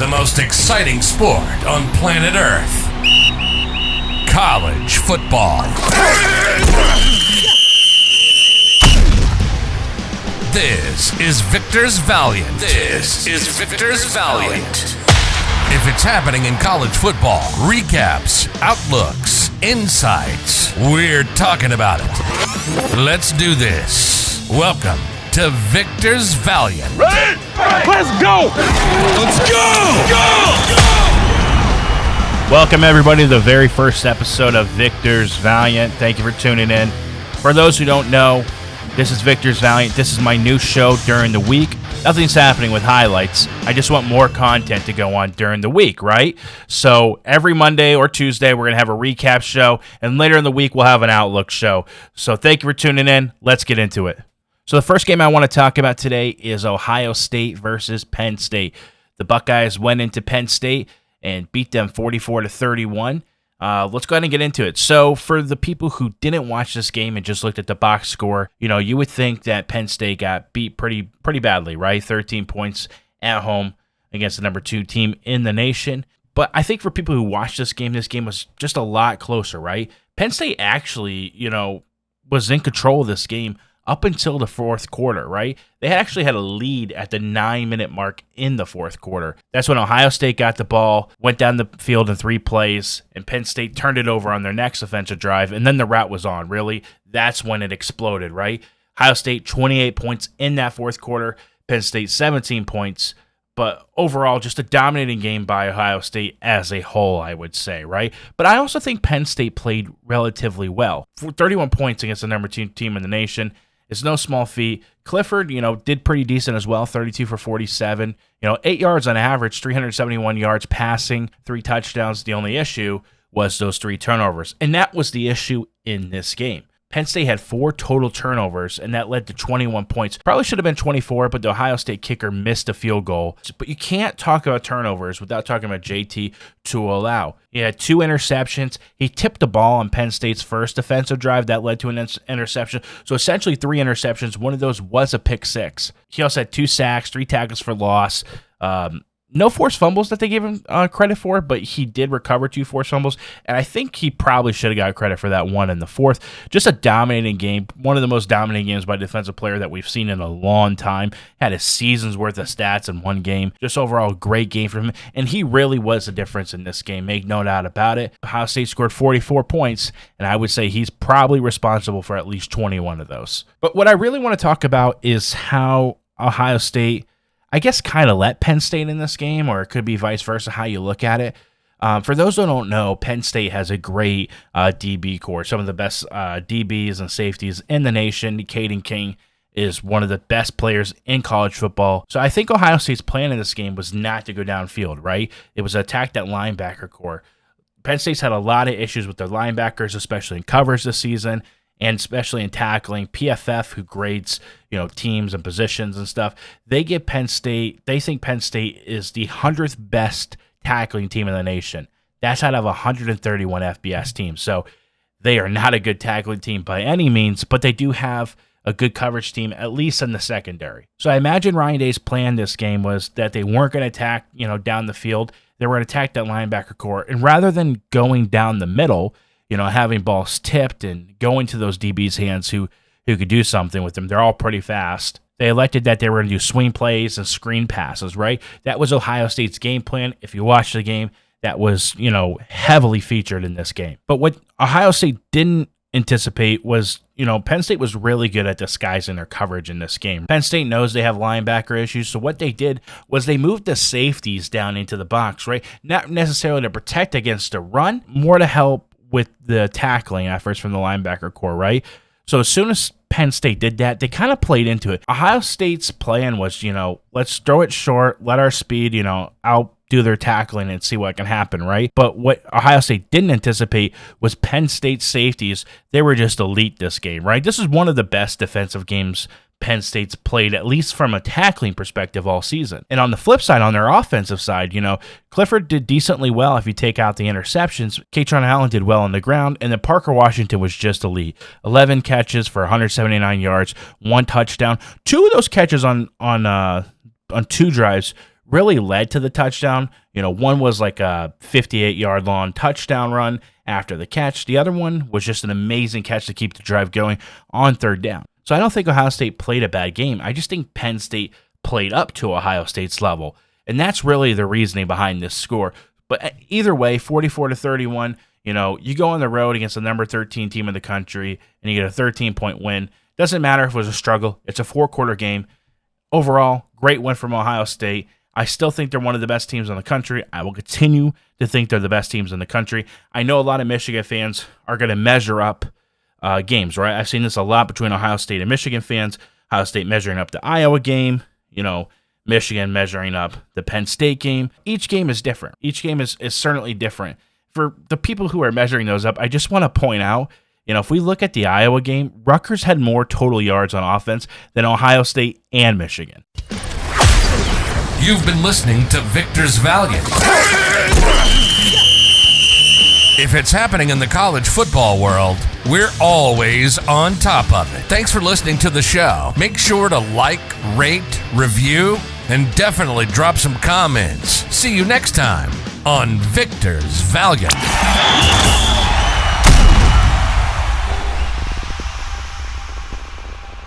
the most exciting sport on planet Earth. College football. This is Victors Valiant. If it's happening in college football, recaps, outlooks, insights, we're talking about it. Let's do this. Welcome to Victors Valiant. Ready? Let's go! Let's go! Welcome, everybody, to the very first episode of Victors Valiant. Thank you for tuning in. For those who don't know, this is Victors Valiant. This is my new show during the week. Nothing's happening with highlights. I just want more content to go on during the week, right? So every Monday or Tuesday, we're going to have a recap show, and later in the week, we'll have an outlook show. So thank you for tuning in. Let's get into it. So the first game I want to talk about today is Ohio State versus Penn State. The Buckeyes went into Penn State and beat them 44-31. Let's go ahead and get into it. So for the people who didn't watch this game and just looked at the box score, you would think that Penn State got beat pretty badly, right? 13 points at home against the number 2 team in the nation. But I think for people who watched this game was just a lot closer, right? Penn State actually, was in control of this game up until the fourth quarter, right? They actually had a lead at the 9-minute mark in the fourth quarter. That's when Ohio State got the ball, went down the field in 3 plays, and Penn State turned it over on their next offensive drive, and then the route was on, really. That's when it exploded, right? Ohio State, 28 points in that fourth quarter. Penn State, 17 points. But overall, just a dominating game by Ohio State as a whole, I would say, right? But I also think Penn State played relatively well. For 31 points against the number 2 team in the nation. It's no small feat. Clifford, did pretty decent as well, 32 for 47. 8 yards on average, 371 yards passing, 3 touchdowns. The only issue was those 3 turnovers. And that was the issue in this game. Penn State had 4 total turnovers, and that led to 21 points. Probably should have been 24, but the Ohio State kicker missed a field goal. But you can't talk about turnovers without talking about JT Tuilau. He had 2 interceptions. He tipped the ball on Penn State's first defensive drive. That led to an interception. So essentially 3 interceptions. One of those was a pick 6. He also had 2 sacks, 3 tackles for loss. No forced fumbles that they gave him credit for, but he did recover 2 forced fumbles, and I think he probably should have got credit for that one in the fourth. Just a dominating game, one of the most dominating games by a defensive player that we've seen in a long time. Had a season's worth of stats in one game. Just overall, great game for him, and he really was the difference in this game, make no doubt about it. Ohio State scored 44 points, and I would say he's probably responsible for at least 21 of those. But what I really want to talk about is how Ohio State, I guess, kind of let Penn State in this game, or it could be vice versa, how you look at it. For those who don't know, Penn State has a great DB core, some of the best DBs and safeties in the nation. Caden King is one of the best players in college football. So I think Ohio State's plan in this game was not to go downfield, right? It was to attack that linebacker core. Penn State's had a lot of issues with their linebackers, especially in coverage this season, and especially in tackling. PFF, who grades, teams and positions and stuff, they think Penn State is the 100th best tackling team in the nation. That's out of 131 FBS teams. So they are not a good tackling team by any means, but they do have a good coverage team, at least in the secondary. So I imagine Ryan Day's plan this game was that they weren't going to attack, down the field. They were going to attack that linebacker core. And rather than going down the middle, having balls tipped and going to those DBs' hands who could do something with them. They're all pretty fast. They elected that they were going to do swing plays and screen passes, right? That was Ohio State's game plan. If you watch the game, that was, heavily featured in this game. But what Ohio State didn't anticipate was, Penn State was really good at disguising their coverage in this game. Penn State knows they have linebacker issues, so what they did was they moved the safeties down into the box, right? Not necessarily to protect against the run, more to help with the tackling efforts from the linebacker core, right? So as soon as Penn State did that, they kind of played into it. Ohio State's plan was, let's throw it short, let our speed, outdo their tackling and see what can happen, right? But what Ohio State didn't anticipate was Penn State's safeties. They were just elite this game, right? This is one of the best defensive games Penn State's played, at least from a tackling perspective, all season. And on the flip side, on their offensive side, Clifford did decently well if you take out the interceptions. Katron Allen did well on the ground, and then Parker Washington was just elite. 11 catches for 179 yards, 1 touchdown. 2 of those catches on 2 drives really led to the touchdown. One was like a 58-yard long touchdown run after the catch. The other one was just an amazing catch to keep the drive going on third down. So I don't think Ohio State played a bad game. I just think Penn State played up to Ohio State's level. And that's really the reasoning behind this score. But either way, 44-31, you go on the road against the number 13 team in the country and you get a 13-point win. Doesn't matter if it was a struggle. It's a 4-quarter game. Overall, great win from Ohio State. I still think they're one of the best teams in the country. I will continue to think they're the best teams in the country. I know a lot of Michigan fans are going to measure up games, right? I've seen this a lot between Ohio State and Michigan fans. Ohio State measuring up the Iowa game, Michigan measuring up the Penn State game. Each game is different. Each game is certainly different. For the people who are measuring those up, I just want to point out, if we look at the Iowa game, Rutgers had more total yards on offense than Ohio State and Michigan. You've been listening to Victors Valiant. If it's happening in the college football world, we're always on top of it. Thanks for listening to the show. Make sure to like, rate, review, and definitely drop some comments. See you next time on Victors Valiant.